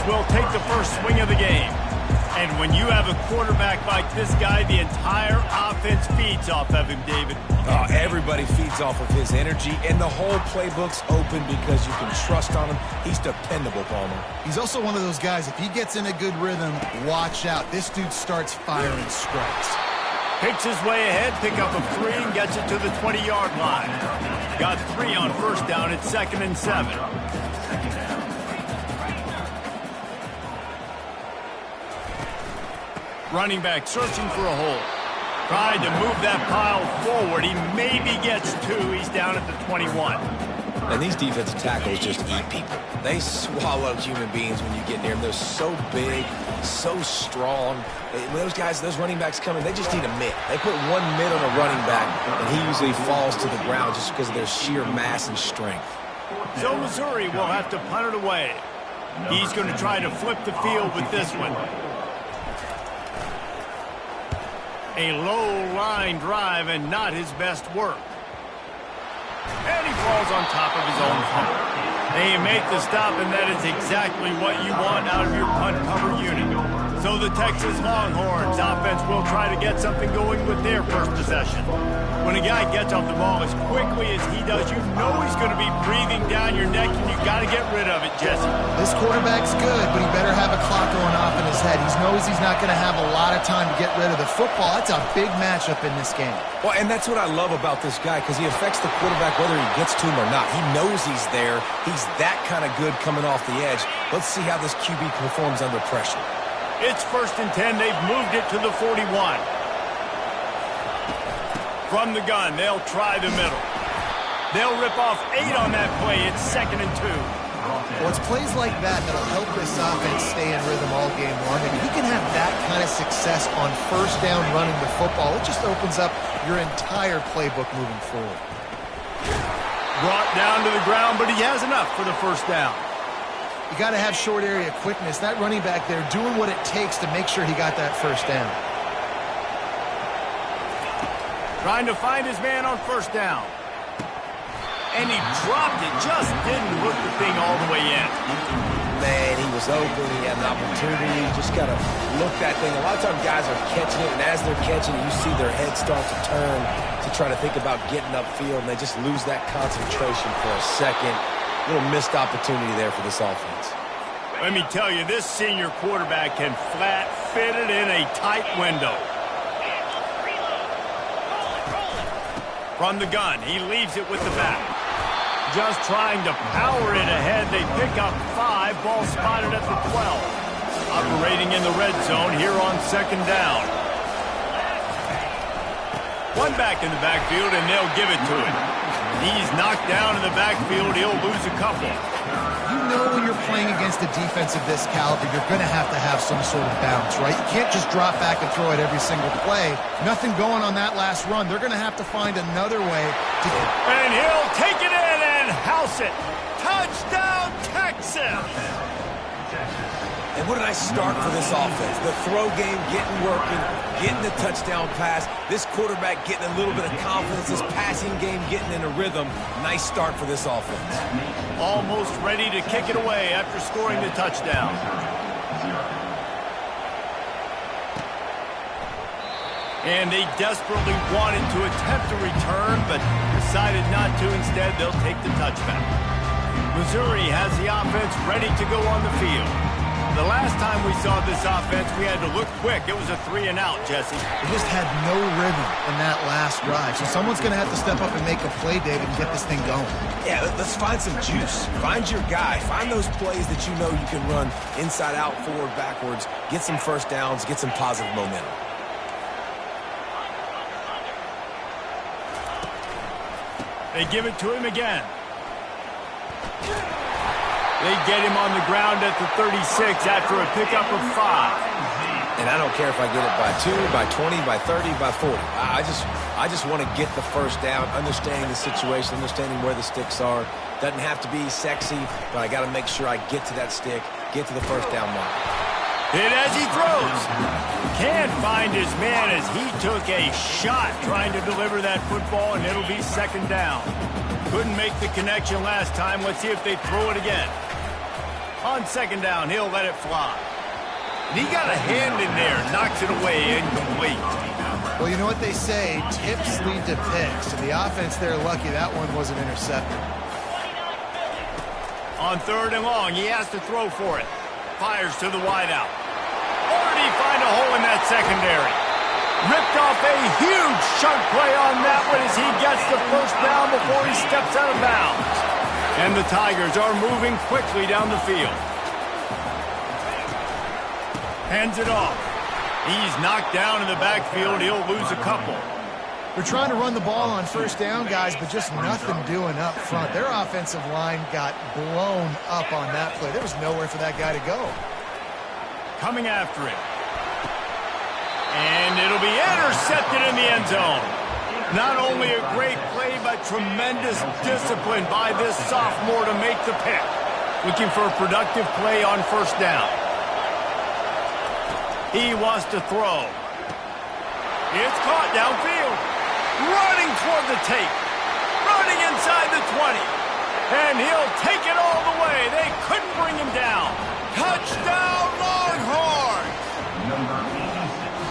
will take the first swing of the game. And when you have a quarterback like this guy, the entire offense feeds off of him, David. Oh, everybody feeds off of his energy, and the whole playbook's open because you can trust on him. He's dependable, Palmer. He's also one of those guys, if he gets in a good rhythm, watch out. This dude starts firing strikes. Picks his way ahead, pick up a 3, and gets it to the 20-yard line. Got 3 on first down at 2nd and 7. Running back searching for a hole. Trying to move that pile forward. He maybe gets 2. He's down at the 21. And these defensive tackles just eat people. They swallow human beings when you get near them. They're so big, so strong. When those guys, those running backs come in, they just need a mitt. They put one mitt on a running back, and he usually falls to the ground just because of their sheer mass and strength. So Missouri will have to punt it away. He's going to try to flip the field with this one. A low-line drive and not his best work. And he falls on top of his own punt. They make the stop, and that is exactly what you want out of your punt cover unit. So the Texas Longhorns offense will try to get something going with their first possession. When a guy gets off the ball as quickly as he does, you know he's going to be breathing down your neck, and you got to get rid of it, Jesse. This quarterback's good, but he better have a clock going off in his head. He knows he's not going to have a lot of time to get rid of the football. That's a big matchup in this game. Well, and that's what I love about this guy, because he affects the quarterback whether he gets to him or not. He knows he's there. He's that kind of good coming off the edge. Let's see how this QB performs under pressure. It's 1st and 10. They've moved it to the 41. From the gun, they'll try the middle. They'll rip off 8 on that play. It's 2nd and 2. Well, it's plays like that that'll help this offense stay in rhythm all game long. And he can have that kind of success on first down running the football. It just opens up your entire playbook moving forward. Brought down to the ground, but he has enough for the first down. You got to have short area quickness. That running back there doing what it takes to make sure he got that first down. Trying to find his man on first down. And he dropped it. Just didn't hook the thing all the way in. Man, he was open. He had an opportunity. You just got to look that thing. A lot of times guys are catching it, and as they're catching it, you see their head start to turn to try to think about getting upfield, and they just lose that concentration for a second. Little missed opportunity there for this offense. Let me tell you, this senior quarterback can flat fit it in a tight window. From the gun, he leaves it with the back. Just trying to power it ahead. They pick up 5. Ball spotted at the 12. Operating in the red zone here on 2nd down. One back in the backfield, and they'll give it to him. He's knocked down in the backfield. He'll lose a couple. You know when you're playing against a defense of this caliber, you're going to have some sort of bounce, right? You can't just drop back and throw it every single play. Nothing going on that last run. They're going to have to find another way to... And he'll take it in and house it. Touchdown, Texas! And what a nice start for this offense. The throw game getting working, getting the touchdown pass. This quarterback getting a little bit of confidence. This passing game getting in a rhythm. Nice start for this offense. Almost ready to kick it away after scoring the touchdown. And they desperately wanted to attempt a return, but decided not to. Instead, they'll take the touchback. Missouri has the offense ready to go on the field. The last time we saw this offense, we had to look quick. It was a 3-and-out, Jesse. They just had no rhythm in that last drive. So someone's going to have to step up and make a play, David, and get this thing going. Yeah, let's find some juice. Find your guy. Find those plays that you know you can run inside out, forward, backwards. Get some first downs. Get some positive momentum. They give it to him again. They get him on the ground at the 36 after a pickup of 5. And I don't care if I get it by 2, by 20, by 30, by 40. I just want to get the first down, understanding the situation, understanding where the sticks are. Doesn't have to be sexy, but I got to make sure I get to that stick, get to the first down mark. Hit as he throws. Can't find his man as he took a shot trying to deliver that football, and it'll be 2nd down. Couldn't make the connection last time. Let's see if they throw it again. On second down, he'll let it fly. And he got a hand in there, knocks it away, incomplete. Well, you know what they say, tips lead to picks. And the offense, they're lucky that one wasn't intercepted. On third and long, he has to throw for it. Fires to the wideout. Or did he find a hole in that secondary? Ripped off a huge chunk play on that one as he gets the first down before he steps out of bounds. And the Tigers are moving quickly down the field. Hands it off. He's knocked down in the backfield. He'll lose a couple. They're trying to run the ball on first down, guys, but just nothing doing up front. Their offensive line got blown up on that play. There was nowhere for that guy to go. Coming after it. And it'll be intercepted in the end zone. Not only a great play, but tremendous discipline by this sophomore to make the pick. Looking for a productive play on first down. He wants to throw. It's caught downfield. Running toward the tape. Running inside the 20. And he'll take it all the way. They couldn't bring him down. Touchdown, Longhorns!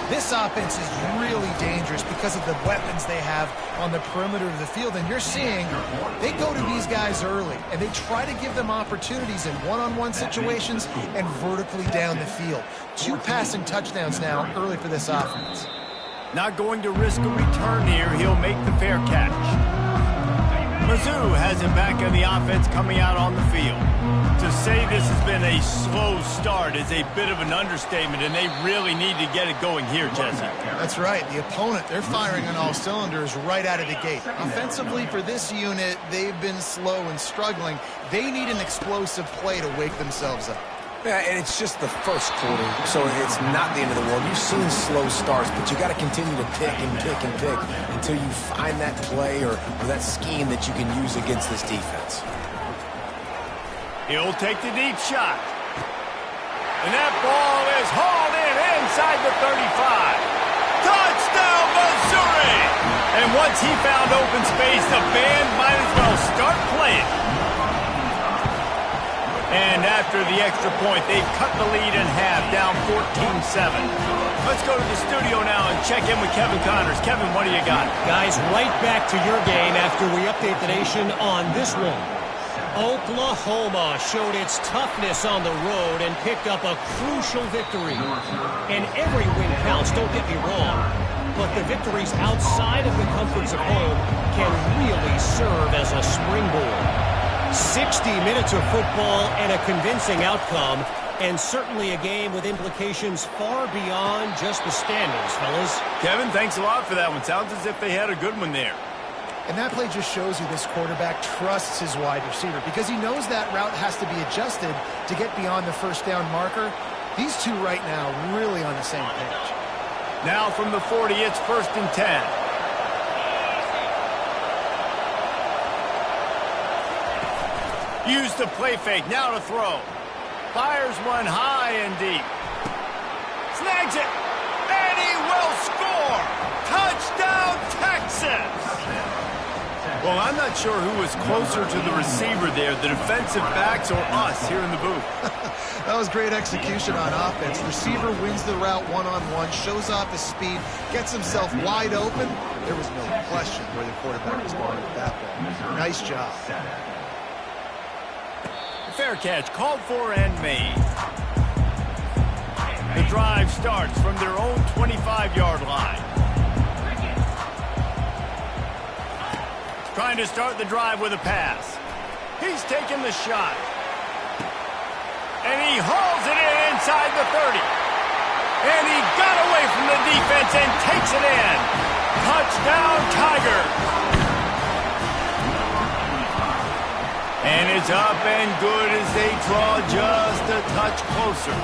This offense is really dangerous because of the weapons they have on the perimeter of the field. And you're seeing they go to these guys early, and they try to give them opportunities in one-on-one situations and vertically down the field. 2 passing touchdowns now early for this offense. Not going to risk a return here. He'll make the fair catch. Mizzou has it back on the offense coming out on the field. To say this has been a slow start is a bit of an understatement, and they really need to get it going here, Jesse. That's right. The opponent, they're firing on all cylinders right out of the gate. Offensively, for this unit, they've been slow and struggling. They need an explosive play to wake themselves up. Yeah, and it's just the first quarter, so it's not the end of the world. You've seen slow starts, but you got to continue to pick and pick and pick until you find that play or that scheme that you can use against this defense. He'll take the deep shot. And that ball is hauled in inside the 35. Touchdown, Missouri! And once he found open space, the band might as well start playing. And after the extra point, they've cut the lead in half, down 14-7. Let's go to the studio now and check in with Kevin Connors. Kevin, what do you got? Guys, right back to your game after we update the nation on this one. Oklahoma showed its toughness on the road and picked up a crucial victory. And every win counts, don't get me wrong. But the victories outside of the comforts of home can really serve as a springboard. 60 minutes of football and a convincing outcome, and certainly a game with implications far beyond just the standings, fellas. Kevin, thanks a lot for that one. Sounds as if they had a good one there. And that play just shows you this quarterback trusts his wide receiver because he knows that route has to be adjusted to get beyond the first down marker. These two right now really on the same page. Now from the 40, it's 1st and 10. Use the play fake, now to throw. Fires one high and deep. Snags it, and he will score! Touchdown, Texas! Well, I'm not sure who was closer to the receiver there, the defensive backs or us here in the booth. That was great execution on offense. Receiver wins the route one-on-one, shows off his speed, gets himself wide open. There was no question where the quarterback was going with that ball. Nice job. Fair catch, called for and made. The drive starts from their own 25-yard line. Trying to start the drive with a pass. He's taking the shot. And he hauls it in inside the 30. And he got away from the defense and takes it in. Touchdown, Tigers. And it's up and good as they draw just a touch closer.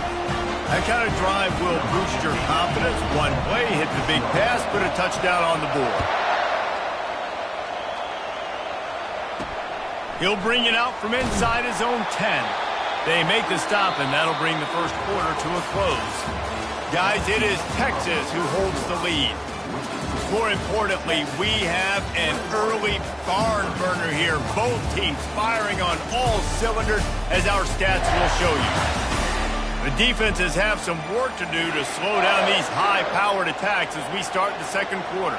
That kind of drive will boost your confidence. One play, hit the big pass, put a touchdown on the board. He'll bring it out from inside his own 10. They make the stop, and that'll bring the first quarter to a close. Guys, it is Texas who holds the lead. More importantly, we have an early barn burner here. Both teams firing on all cylinders, as our stats will show you. The defenses have some work to do to slow down these high-powered attacks as we start the second quarter.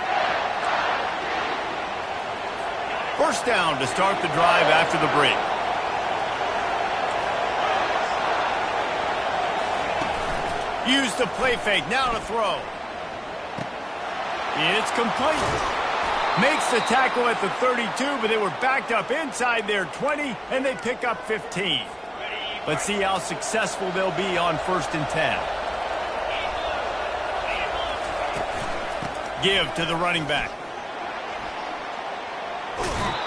First down to start the drive after the break. Use the play fake. Now to throw. It's complete. Makes the tackle at the 32, but they were backed up inside their 20, and they pick up 15. Let's see how successful they'll be on 1st and 10. Give to the running back.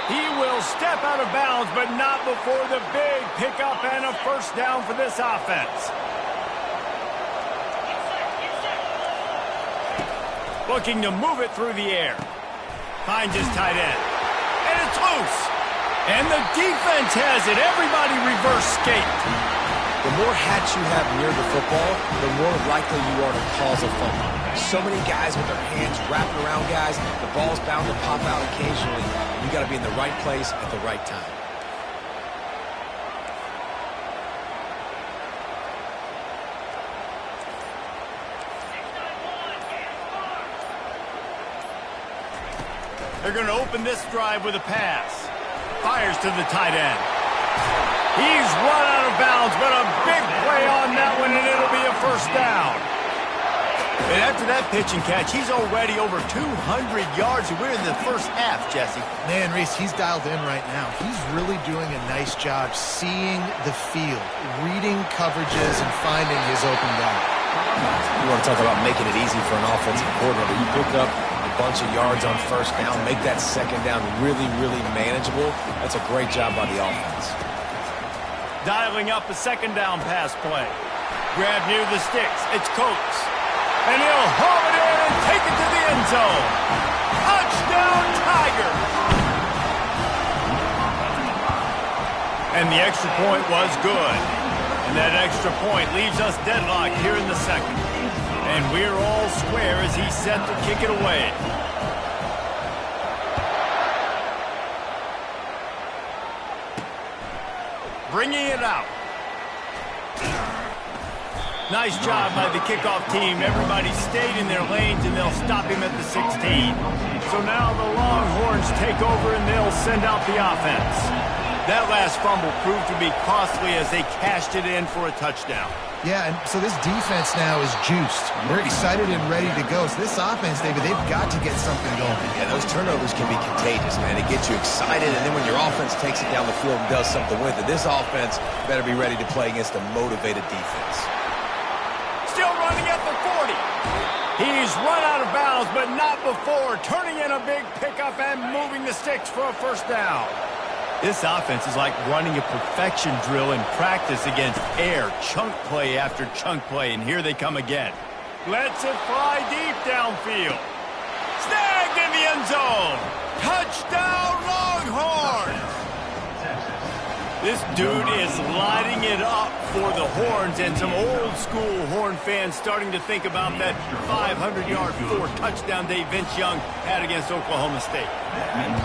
He will step out of bounds, but not before the big pickup and a first down for this offense. Looking to move it through the air. Finds his tight end. And it's loose. And the defense has it. Everybody reverse skate. The more hats you have near the football, the more likely you are to cause a fumble. So many guys with their hands wrapped around guys, the ball's bound to pop out occasionally. You got to be in the right place at the right time. They're going to open this drive with a pass. Fires to the tight end. He's run out of bounds, but a big play on that one, and it'll be a first down. And after that pitch and catch, he's already over 200 yards, and we're in the first half, Jesse. Man, Reese, he's dialed in right now. He's really doing a nice job seeing the field, reading coverages, and finding his open guy. You want to talk about making it easy for an offensive coordinator. You pick up a bunch of yards on first down, make that second down really, really manageable. That's a great job by the offense. Dialing up a second down pass play. Grab near the sticks. It's Coates. And he'll haul it in and take it to the end zone. Touchdown, Tigers! And the extra point was good. And that extra point leaves us deadlocked here in the second. And we're all square as he's set to kick it away. Bringing it out. Nice job by the kickoff team. Everybody stayed in their lanes, and they'll stop him at the 16. So now the Longhorns take over, and they'll send out the offense. That last fumble proved to be costly as they cashed it in for a touchdown. Yeah, and so this defense now is juiced. We're excited and ready to go. So this offense, David, they've got to get something going. Yeah, those turnovers can be contagious, man. It gets you excited, and then when your offense takes it down the field and does something with it, this offense better be ready to play against a motivated defense. Still running at the 40. He's run out of bounds, but not before turning in a big pickup and moving the sticks for a first down. This offense is like running a perfection drill in practice against air, chunk play after chunk play, and here they come again. Lets it fly deep downfield. Snagged in the end zone. Touchdown, Longhorns! This dude is lighting it up for the Horns, and some old-school Horn fans starting to think about that 500-yard, 4-touchdown day Vince Young had against Oklahoma State.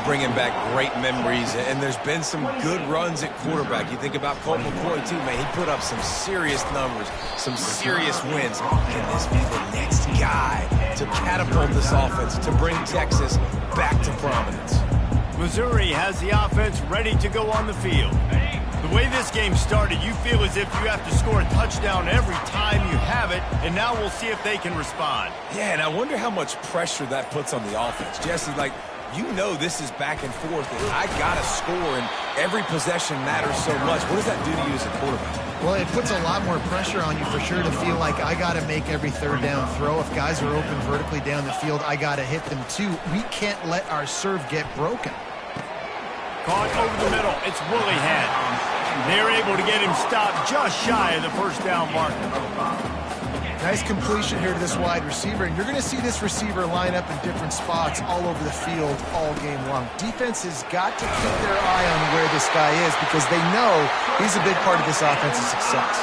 Bringing back great memories, and there's been some good runs at quarterback. You think about Colt McCoy, too, man. He put up some serious numbers, some serious wins. Can this be the next guy to catapult this offense, to bring Texas back to prominence? Missouri has the offense ready to go on the field. The way this game started, you feel as if you have to score a touchdown every time you have it, and now we'll see if they can respond. Yeah, and I wonder how much pressure that puts on the offense. Jesse, like, you know this is back and forth, and I got to score, and every possession matters so much. What does that do to you as a quarterback? Well, it puts a lot more pressure on you for sure to feel like I got to make every third down throw. If guys are open vertically down the field, I got to hit them too. We can't let our serve get broken. Caught over the middle. It's Willihan. They're able to get him stopped just shy of the first down marker. Nice completion here to this wide receiver, and you're going to see this receiver line up in different spots all over the field all game long. Defense has got to keep their eye on where this guy is because they know he's a big part of this offensive success.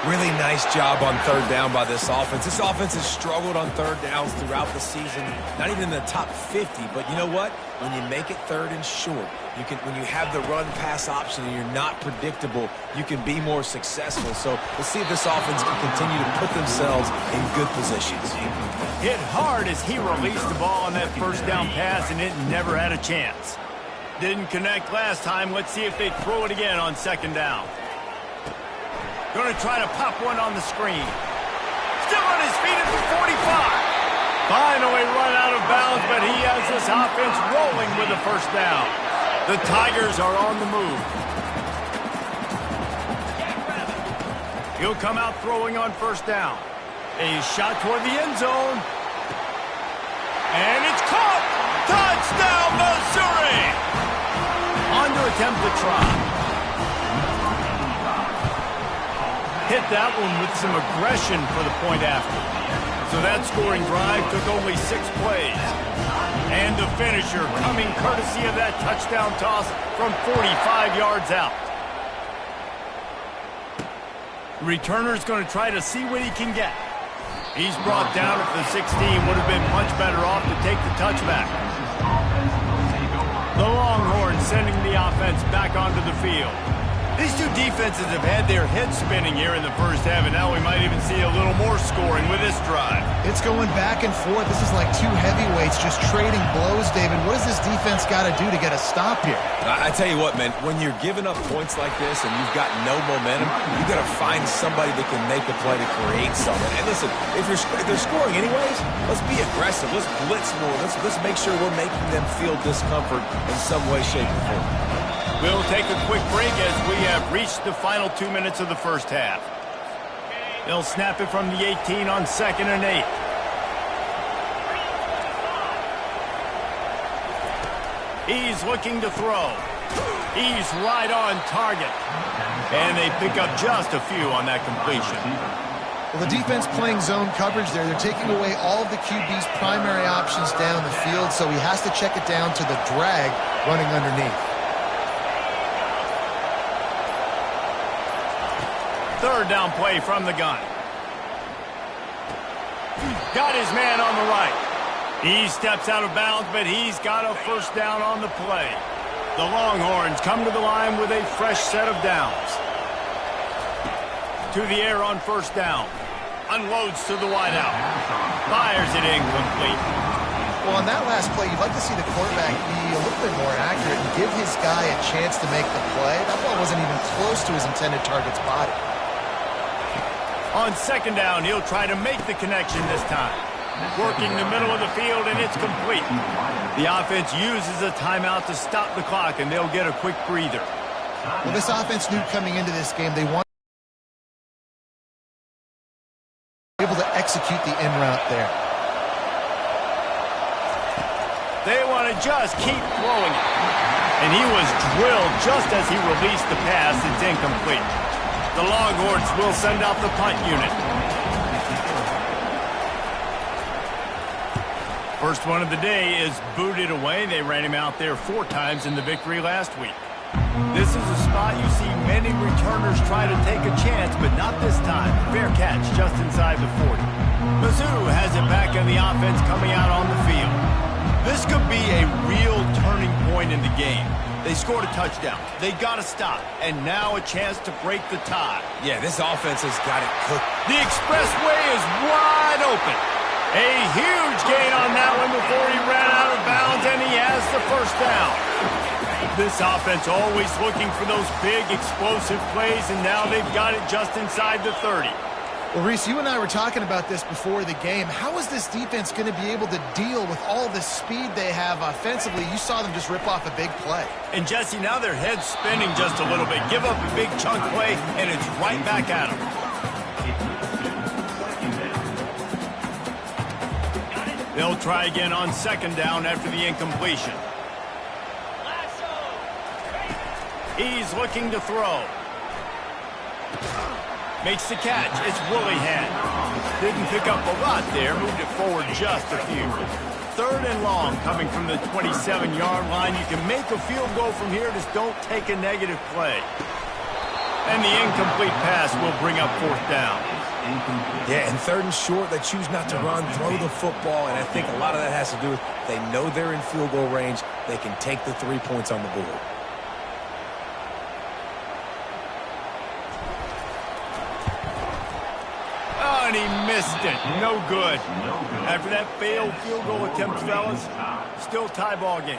Really nice job on third down by this offense. This offense has struggled on third downs throughout the season. Not even in the top 50, but you know what? When you make it third and short, when you have the run-pass option and you're not predictable, you can be more successful. So let's see if this offense can continue to put themselves in good positions. Hit hard as he released the ball on that first down pass, and it never had a chance. Didn't connect last time. Let's see if they throw it again on second down. Going to try to pop one on the screen. Still on his feet at the 45. Finally run out of bounds, but he has this offense rolling with the first down. The Tigers are on the move. He'll come out throwing on first down. A shot toward the end zone. And it's caught! Touchdown, Missouri! On to attempt the try. Hit that one with some aggression for the point after. So that scoring drive took only 6 plays. And the finisher coming courtesy of that touchdown toss from 45 yards out. Returner's going to try to see what he can get. He's brought down at the 16. Would have been much better off to take the touchback. The Longhorns sending the offense back onto the field. These two defenses have had their heads spinning here in the first half, and now we might even see a little more scoring with this drive. It's going back and forth. This is like two heavyweights just trading blows, David. What does this defense got to do to get a stop here? I tell you what, man, when you're giving up points like this and you've got no momentum, you've got to find somebody that can make a play to create something. And listen, if they're scoring anyways, let's be aggressive. Let's blitz more. Let's make sure we're making them feel discomfort in some way, shape, or form. We'll take a quick break as we have reached the final 2 minutes of the first half. They'll snap it from the 18 on 2nd and 8. He's looking to throw. He's right on target. And they pick up just a few on that completion. Well, the defense playing zone coverage there. They're taking away all of the QB's primary options down the field, so he has to check it down to the drag running underneath. Third down play from the gun. Got his man on the right. He steps out of bounds, but he's got a first down on the play. The Longhorns come to the line with a fresh set of downs. To the air on first down. Unloads to the wideout. Fires it incomplete. Well, on that last play, you'd like to see the quarterback be a little bit more accurate and give his guy a chance to make the play. That ball wasn't even close to his intended target's body. On second down, he'll try to make the connection this time. Working the middle of the field, and it's complete. The offense uses a timeout to stop the clock, and they'll get a quick breather. Well, this offense knew coming into this game they want to be able to execute the in route there. They want to just keep throwing it. And he was drilled just as he released the pass. It's incomplete. The Longhorns will send out the punt unit. First one of the day is booted away. They ran him out there 4 times in the victory last week. This is a spot you see many returners try to take a chance, but not this time. Fair catch just inside the 40. Mizzou has it back in the offense coming out on the field. This could be a real turning point in the game. They scored a touchdown. They got to stop. And now a chance to break the tie. Yeah, this offense has got it cooked. The expressway is wide open. A huge gain on that one before he ran out of bounds, and he has the first down. This offense always looking for those big, explosive plays, and now they've got it just inside the 30. Well, Reese, you and I were talking about this before the game. How is this defense going to be able to deal with all the speed they have offensively? You saw them just rip off a big play. And, Jesse, now their head's spinning just a little bit. Give up a big chunk play, and it's right back at them. They'll try again on second down after the incompletion. He's looking to throw. Makes the catch. It's Willihan. Didn't pick up a lot there. Moved it forward just a few. Third and long coming from the 27-yard line. You can make a field goal from here. Just don't take a negative play. And the incomplete pass will bring up fourth down. Yeah, and third and short, they choose not to run, throw the football, and I think a lot of that has to do with they know they're in field goal range. They can take the 3 points on the board. Oh, and he missed it. No good. After that failed field goal attempt, fellas, still tie ball game.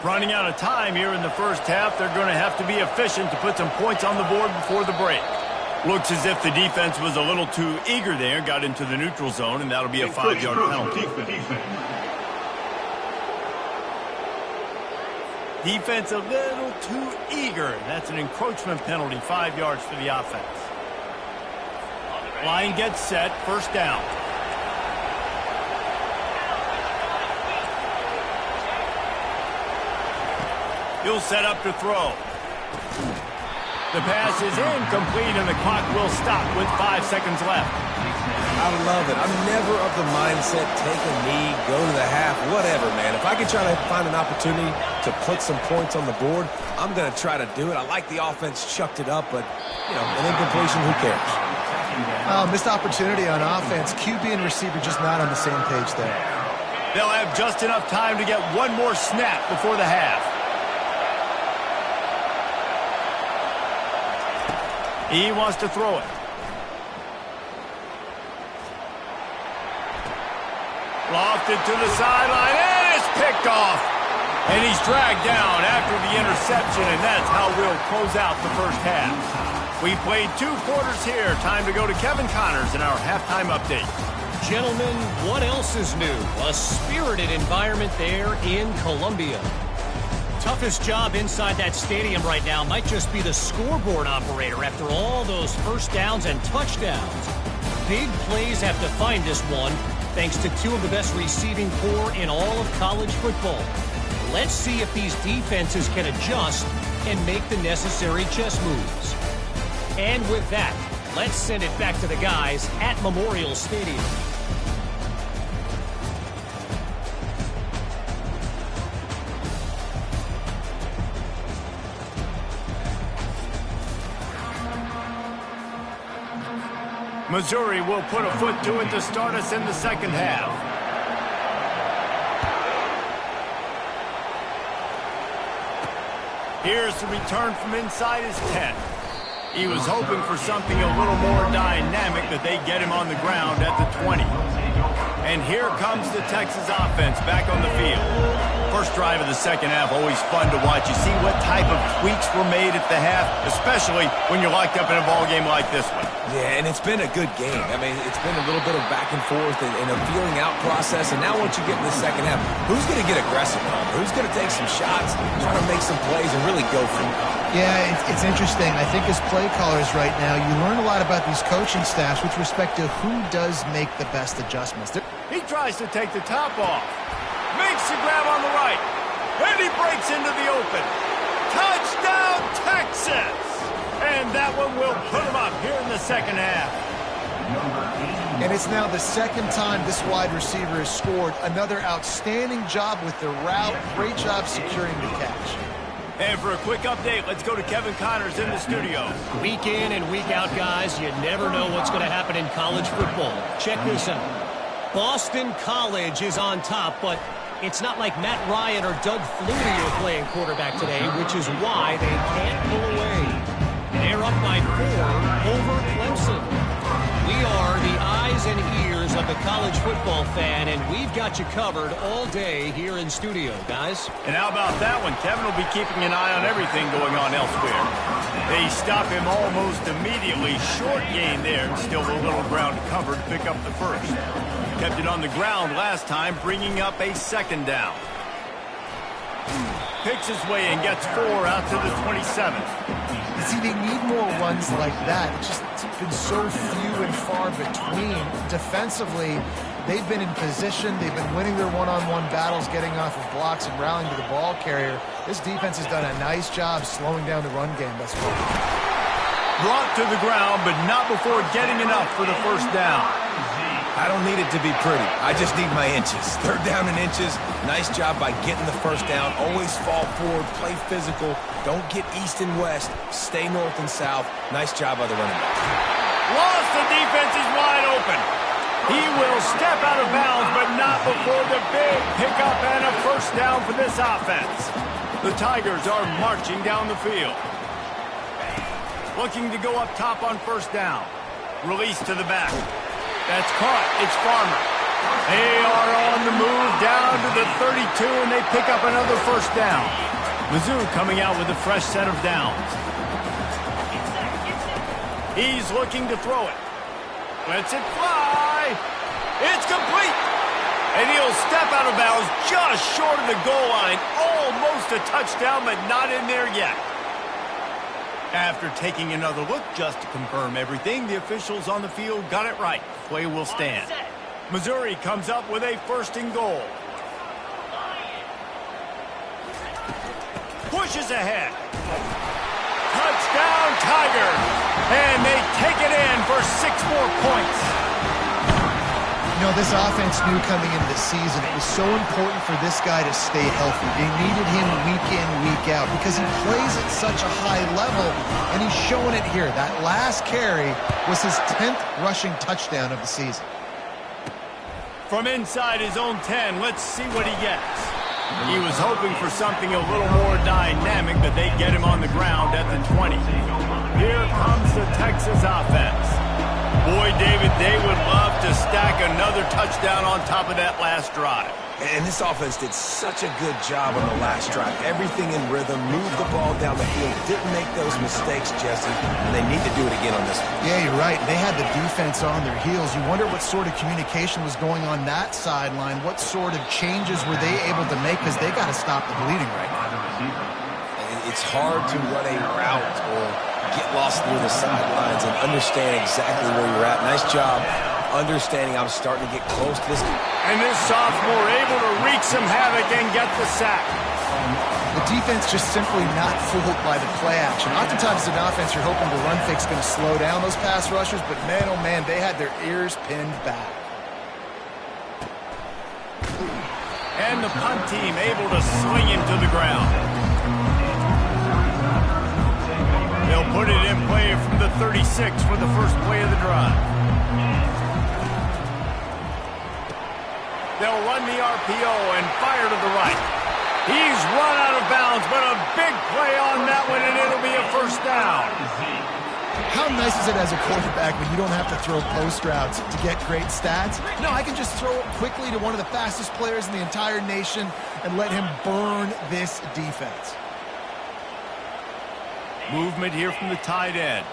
Running out of time here in the first half, they're going to have to be efficient to put some points on the board before the break. Looks as if the defense was a little too eager there, got into the neutral zone, and that'll be a 5-yard penalty. Defense a little too eager. That's an encroachment penalty, 5 yards for the offense. Line gets set, first down. He'll set up to throw. The pass is incomplete, and the clock will stop with 5 seconds left. I love it. I'm never of the mindset, take a knee, go to the half, whatever, man. If I can try to find an opportunity to put some points on the board, I'm going to try to do it. I like the offense chucked it up, but, you know, an incompletion, who cares? Missed opportunity on offense. QB and receiver just not on the same page there. They'll have just enough time to get one more snap before the half. He wants to throw it. Lofted to the sideline, and it's picked off. And he's dragged down after the interception, and that's how we'll close out the first half. We played 2 quarters here. Time to go to Kevin Connors in our halftime update. Gentlemen, what else is new? A spirited environment there in Columbia. Toughest job inside that stadium right now might just be the scoreboard operator after all those first downs and touchdowns. Big plays have defined this one, thanks to 2 of the best receiving corps in all of college football. Let's see if these defenses can adjust and make the necessary chess moves. And with that, let's send it back to the guys at Memorial Stadium. Missouri will put a foot to it to start us in the second half. Here's the return from inside his 10. He was hoping for something a little more dynamic, that they get him on the ground at the 20. And here comes the Texas offense back on the field. First drive of the second half, always fun to watch. You see what type of tweaks were made at the half, especially when you're locked up in a ball game like this one. Yeah, and it's been a good game. I mean, it's been a little bit of back and forth and a feeling out process. And now once you get in the second half, who's going to get aggressive on it? Who's going to take some shots, try to make some plays, and really go for it? Yeah, it's interesting. I think as play callers right now, you learn a lot about these coaching staffs with respect to who does make the best adjustments. He tries to take the top off. Makes the grab on the right. And he breaks into the open. Touchdown, Texas! And that one will put him up here in the second half. And it's now the second time this wide receiver has scored. Another outstanding job with the route. Great job securing the catch. And for a quick update, let's go to Kevin Connors in the studio. Week in and week out, guys, you never know what's going to happen in college football. Check this out. Boston College is on top, but it's not like Matt Ryan or Doug Flutie are playing quarterback today, which is why they can't pull away. They're up by 4 over Clemson. We are the eyes and ears of the college football fan, and we've got you covered all day here in studio, guys. And how about that one? Kevin will be keeping an eye on everything going on elsewhere. They stop him almost immediately. Short gain there, and still a little ground to cover to pick up the first. Kept it on the ground last time, bringing up a second down. Picks his way and gets 4 out to the 27. You see, they need more runs like that. It's just been so few and far between. Defensively, they've been in position. They've been winning their one-on-one battles, getting off of blocks and rallying to the ball carrier. This defense has done a nice job slowing down the run game thus far. Brought to the ground, but not before getting enough for the first down. I don't need it to be pretty. I just need my inches. Third down in inches. Nice job by getting the first down. Always fall forward, play physical. Don't get east and west. Stay north and south. Nice job by the running back. Lost, the defense is wide open. He will step out of bounds, but not before the big pickup and a first down for this offense. The Tigers are marching down the field. Looking to go up top on first down. Release to the back. That's caught. It's Farmer. They are on the move down to the 32, and they pick up another first down. Mizzou coming out with a fresh set of downs. He's looking to throw it. Lets it fly. It's complete. And he'll step out of bounds just short of the goal line. Almost a touchdown, but not in there yet. After taking another look just to confirm everything, the officials on the field got it right. Play will stand. Missouri comes up with a first and goal. Pushes ahead. Touchdown, Tigers. And they take it in for 6 more points. You know, this offense knew coming into the season it was so important for this guy to stay healthy. They needed him week in, week out because he plays at such a high level, and he's showing it here. That last carry was his 10th rushing touchdown of the season. From inside his own 10, let's see what he gets. He was hoping for something a little more dynamic, but they get him on the ground at the 20. Here comes the Texas offense. Boy, David, they would love to stack another touchdown on top of that last drive. And this offense did such a good job on the last drive. Everything in rhythm, moved the ball down the field, didn't make those mistakes, Jesse, and they need to do it again on this one. Yeah, you're right. They had the defense on their heels. You wonder what sort of communication was going on that sideline. What sort of changes were they able to make because they got to stop the bleeding right now. It's hard to run a route or get lost near the sidelines and understand exactly where you're at. Nice job understanding I'm starting to get close to this. And this sophomore able to wreak some havoc and get the sack. The defense just simply not fooled by the play action. Oftentimes an offense you're hoping the run fix is going to slow down those pass rushers, but man, oh man, they had their ears pinned back. And the punt team able to sling him to the ground. They'll put it in play from the 36 for the first play of the drive. They'll run the RPO and fire to the right. He's run out of bounds, but a big play on that one, and it'll be a first down. How nice is it as a quarterback when you don't have to throw post routes to get great stats? No, I can just throw it quickly to one of the fastest players in the entire nation and let him burn this defense. Movement here from the tight end.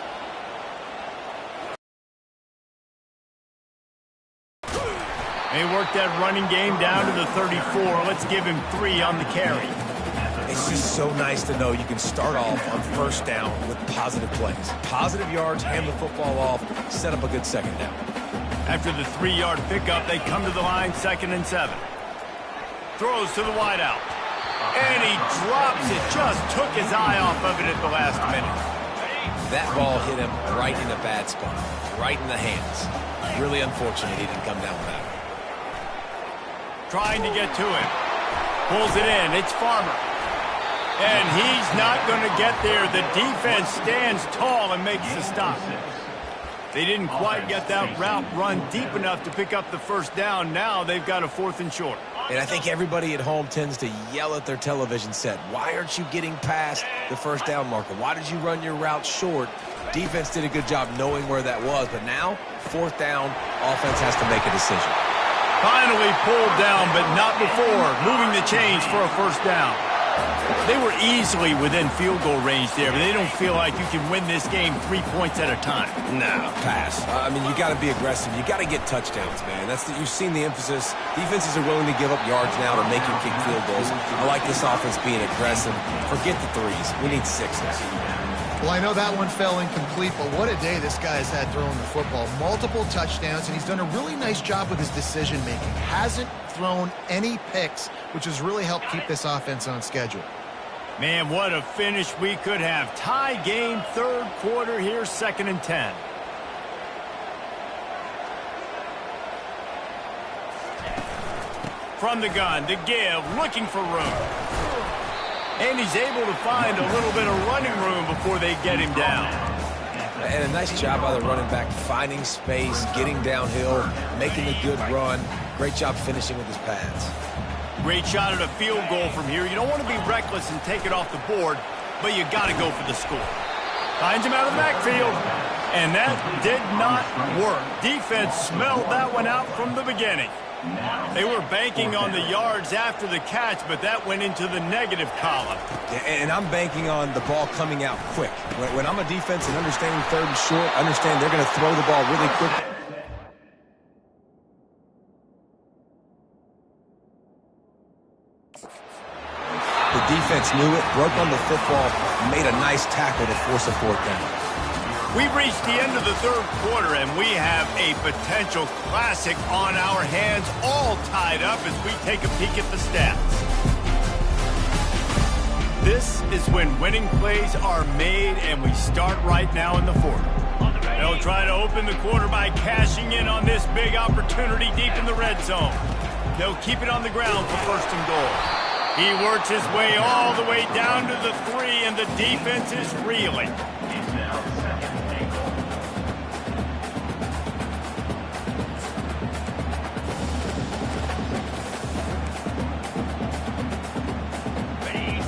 They work that running game down to the 34. Let's give him 3 on the carry. It's just so nice to know you can start off on first down with positive plays. Positive yards, hand the football off, set up a good second down. After the 3-yard pickup, they come to the line, 2nd and 7. Throws to the wideout. And he drops it. Just took his eye off of it at the last minute. That ball hit him right in a bad spot, right in the hands. Really unfortunate he didn't come down with that. Trying to get to him. Pulls it in. It's Farmer. And he's not going to get there. The defense stands tall and makes the stop. They didn't quite get that route run deep enough to pick up the first down. Now they've got a 4th and short. And I think everybody at home tends to yell at their television set. Why aren't you getting past the first down marker? Why did you run your route short? Defense did a good job knowing where that was. But now, 4th down, offense has to make a decision. Finally pulled down, but not before moving the chains for a first down. They were easily within field goal range there, but they don't feel like you can win this game 3 points at a time. No, pass. I mean, you got to be aggressive. You got to get touchdowns, man. You've seen the emphasis. Defenses are willing to give up yards now to make you kick field goals. I like this offense being aggressive. Forget the 3s. We need 6s. Well, I know that one fell incomplete, but what a day this guy has had throwing the football. Multiple touchdowns, and he's done a really nice job with his decision-making. Hasn't thrown any picks, which has really helped keep this offense on schedule. Man, what a finish we could have. Tie game, 3rd quarter here, 2nd and 10. from the gun to give, looking for room. And he's able to find a little bit of running room before they get him down. And a nice job by the running back, finding space, getting downhill, making a good run. Great job finishing with his pads. Great shot at a field goal from here. You don't want to be reckless and take it off the board, but you got to go for the score. Finds him out of the backfield, and that did not work. Defense smelled that one out from the beginning. They were banking on the yards after the catch, but that went into the negative column. And I'm banking on the ball coming out quick. When I'm a defense and understanding third and short, understand they're going to throw the ball really quick. The defense knew it, broke on the football, made a nice tackle to force a fourth down. We've reached the end of the third quarter, and we have a potential classic on our hands, all tied up as we take a peek at the stats. This is when winning plays are made, and we start right now in the fourth. They'll try to open the quarter by cashing in on this big opportunity deep in the red zone. They'll keep it on the ground for first and goal. He works his way all the way down to the 3, and the defense is reeling.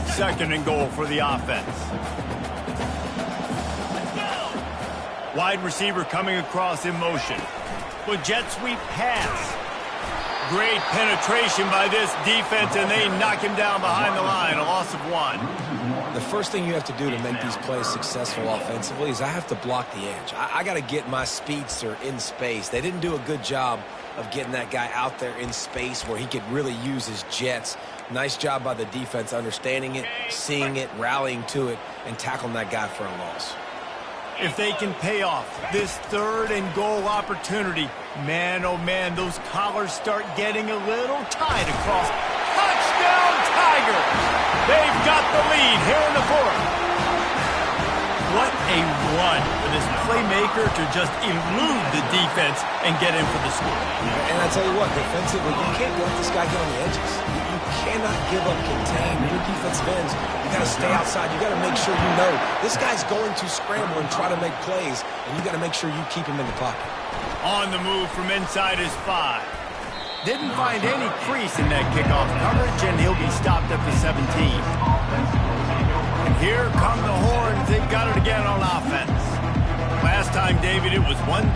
Second and goal for the offense. Wide receiver coming across in motion. Well, jet sweep pass. Great penetration by this defense, and they knock him down behind the line. A loss of 1. The first thing you have to do to make these plays successful offensively is I have to block the edge. I got to get my speedster in space. They didn't do a good job of getting that guy out there in space where he could really use his jets. Nice job by the defense understanding it, seeing it, rallying to it, and tackling that guy for a loss. If they can pay off this third and goal opportunity, man, oh man, those collars start getting a little tight across. Touchdown, Tiger! They've got the lead here in the fourth. What a run for this playmaker to just elude the defense and get in for the score. And I tell you what, defensively, you can't let this guy get on the edges. You cannot give up contain. Your defensive ends, you got to stay outside. You got to make sure you know this guy's going to scramble and try to make plays, and you got to make sure you keep him in the pocket. On the move from inside his 5. Didn't find any crease in that kickoff coverage, and he'll be stopped at the 17. And here come the horns. They've got it again on offense. Last time, David, it was 1-2-3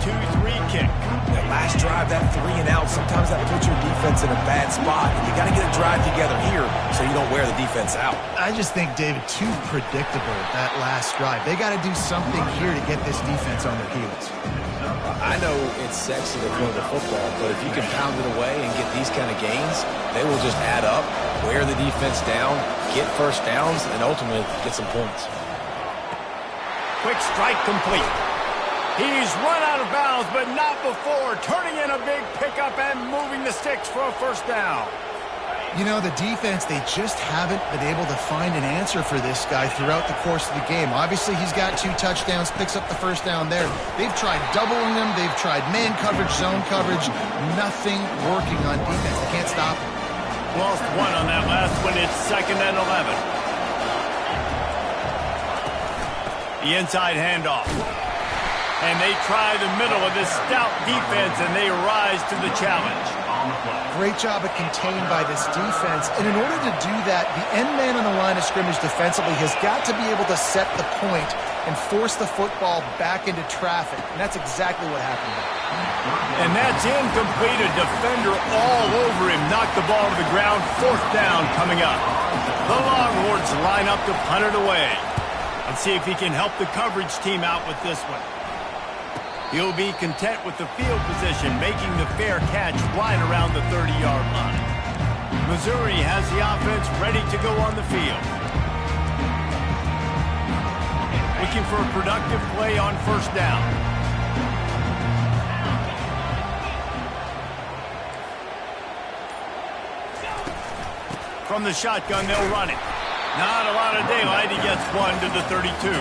kick. That last drive, that 3 and out, sometimes that puts your defense in a bad spot. And you got to get a drive together here so you don't wear the defense out. I just think, David, too predictable, that last drive. They got to do something here to get this defense on their heels. I know it's sexy to throw the football, but if you can pound it away and get these kind of gains, they will just add up, wear the defense down, get first downs, and ultimately get some points. Quick strike complete. He's run out of bounds, but not before turning in a big pickup and moving the sticks for a first down. You know, the defense, they just haven't been able to find an answer for this guy throughout the course of the game. Obviously, he's got 2 touchdowns, picks up the first down there. They've tried doubling him. They've tried man coverage, zone coverage. Nothing working on defense. They can't stop him. Lost 1 on that last one. It's 2nd and 11. The inside handoff. And they try the middle of this stout defense, and they rise to the challenge. Great job of contained by this defense. And in order to do that, the end man on the line of scrimmage defensively has got to be able to set the point and force the football back into traffic. And that's exactly what happened there. And that's incomplete. A defender all over him. Knocked the ball to the ground. 4th down coming up. The Longhorns line up to punt it away. Let's see if he can help the coverage team out with this one. He'll be content with the field position, making the fair catch right around the 30-yard line. Missouri has the offense ready to go on the field. Looking for a productive play on first down. From the shotgun, they'll run it. Not a lot of daylight. He gets 1 to the 32.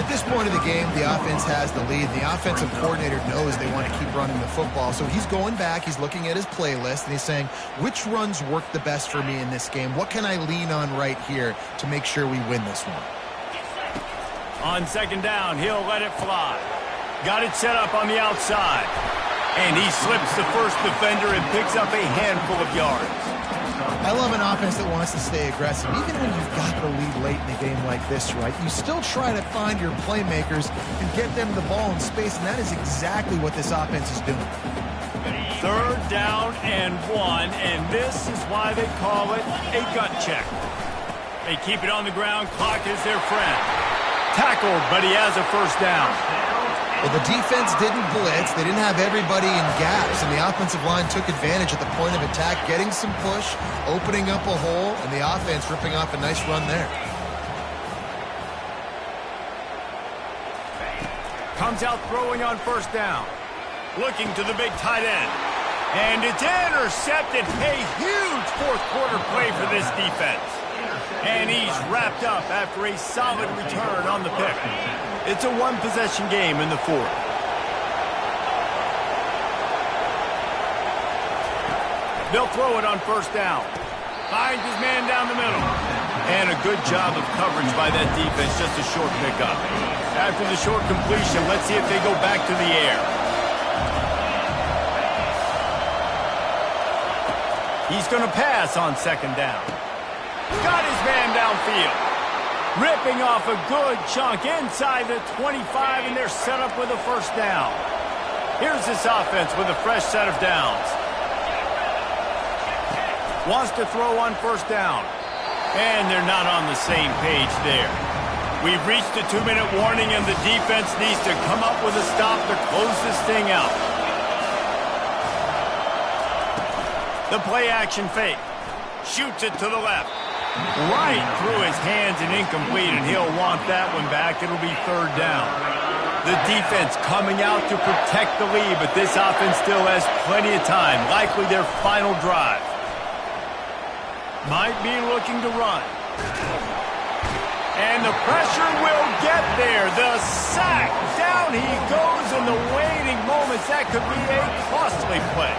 At this point of the game, the offense has the lead. The offensive coordinator knows they want to keep running the football. So he's going back, he's looking at his playlist, and he's saying, which runs work the best for me in this game? What can I lean on right here to make sure we win this one? On second down, he'll let it fly. Got it set up on the outside. And he slips the first defender and picks up a handful of yards. I love an offense that wants to stay aggressive. Even when you've got the lead late in a game like this, right, you still try to find your playmakers and get them the ball in space, and that is exactly what this offense is doing. Third down and 1, and this is why they call it a gut check. They keep it on the ground. Clock is their friend. Tackled, but he has a first down. Well, the defense didn't blitz. They didn't have everybody in gaps, and the offensive line took advantage at the point of attack, getting some push, opening up a hole, and the offense ripping off a nice run there. Comes out throwing on first down. Looking to the big tight end. And it's intercepted. A huge fourth quarter play for this defense. And he's wrapped up after a solid return on the pick. It's a one-possession game in the fourth. They'll throw it on first down. Finds his man down the middle. And a good job of coverage by that defense, just a short pickup. After the short completion, let's see if they go back to the air. He's going to pass on second down. Got his man downfield. Ripping off a good chunk inside the 25, and they're set up with a first down. Here's this offense with a fresh set of downs. Wants to throw on first down. And they're not on the same page there. We've reached the 2-minute warning, and the defense needs to come up with a stop to close this thing out. The play-action fake. Shoots it to the left. Right through his hands and incomplete, and he'll want that one back. It'll be third down. The defense coming out to protect the lead, but this offense still has plenty of time. Likely their final drive. Might be looking to run. And the pressure will get there. The sack. Down he goes in the waiting moments. That could be a costly play.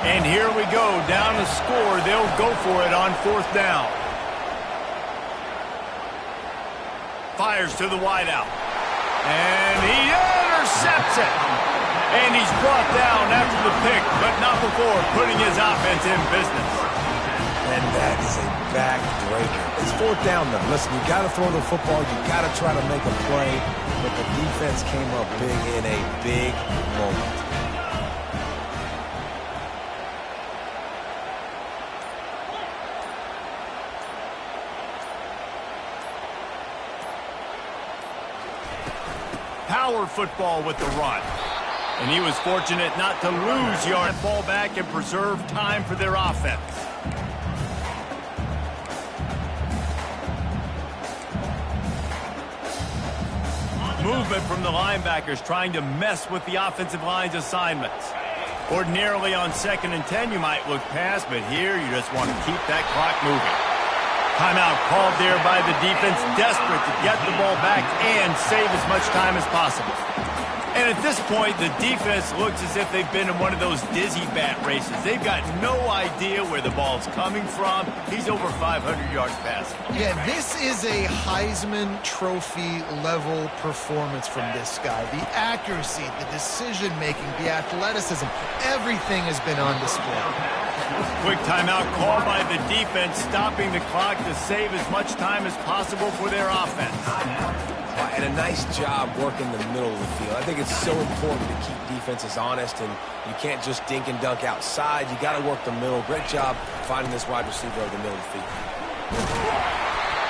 And here we go. Down to score. They'll go for it on fourth down. Fires to the wideout. And he intercepts it. And he's brought down after the pick, but not before putting his offense in business. And that is a backbreaker. It's fourth down, though. Listen, you got to throw the football. You got to try to make a play. But the defense came up big in a big moment. Power football with the run. And he was fortunate not to lose yard. Ball back and preserve time for their offense. Movement from the linebackers trying to mess with the offensive line's assignments. Ordinarily on 2nd and 10 you might look past, but here you just want to keep that clock moving. Timeout called there by the defense, desperate to get the ball back and save as much time as possible. And at this point, the defense looks as if they've been in one of those dizzy bat races. They've got no idea where the ball's coming from. He's over 500 yards passing. Yeah, this is a Heisman Trophy level performance from this guy. The accuracy, the decision-making, the athleticism, everything has been on display. Quick timeout called by the defense, stopping the clock to save as much time as possible for their offense. And a nice job working the middle of the field. I think it's so important to keep defenses honest, and you can't just dink and dunk outside. You got to work the middle. Great job finding this wide receiver over the middle of the field.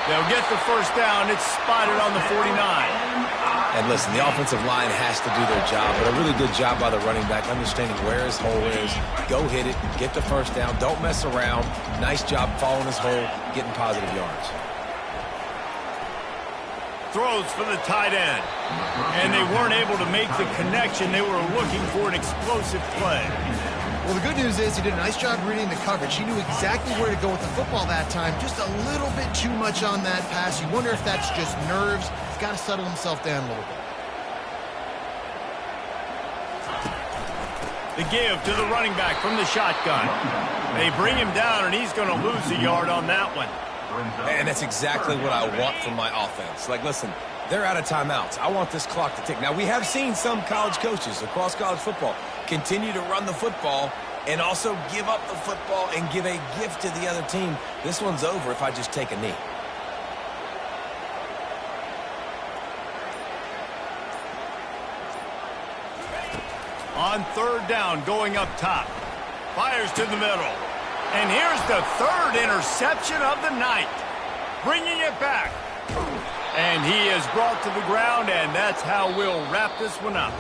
They'll get the first down. It's spotted on the 49. And listen, the offensive line has to do their job, but a really good job by the running back, understanding where his hole is. Go hit it, get the first down, don't mess around. Nice job following his hole, getting positive yards. Throws for the tight end. And they weren't able to make the connection. They were looking for an explosive play. Well, the good news is he did a nice job reading the coverage. He knew exactly where to go with the football that time. Just a little bit too much on that pass. You wonder if that's just nerves. He's got to settle himself down a little bit. The give to the running back from the shotgun. They bring him down, and he's going to lose a yard on that one. And that's exactly what I want from my offense. Like, listen, they're out of timeouts. I want this clock to tick. Now, we have seen some college coaches across college football continue to run the football and also give up the football and give a gift to the other team. This one's over if I just take a knee. On third down, going up top. Fires to the middle. And here's the third interception of the night. Bringing it back. And he is brought to the ground, and that's how we'll wrap this one up.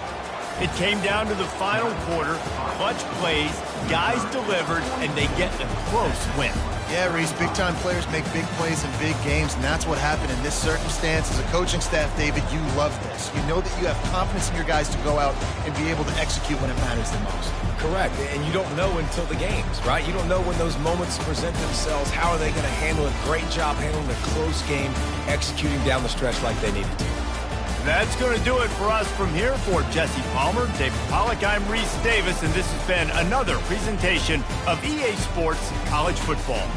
It came down to the final quarter. Clutch plays, guys delivered, and they get a close win. Yeah, Reese, big-time players make big plays in big games, and that's what happened in this circumstance. As a coaching staff, David, you love this. You know that you have confidence in your guys to go out and be able to execute when it matters the most. Correct, and you don't know until the games, right? You don't know when those moments present themselves. How are they going to handle it? Great job handling a close game, executing down the stretch like they needed to. That's going to do it for us from here. For Jesse Palmer, David Pollack, I'm Reese Davis, and this has been another presentation of EA Sports College Football.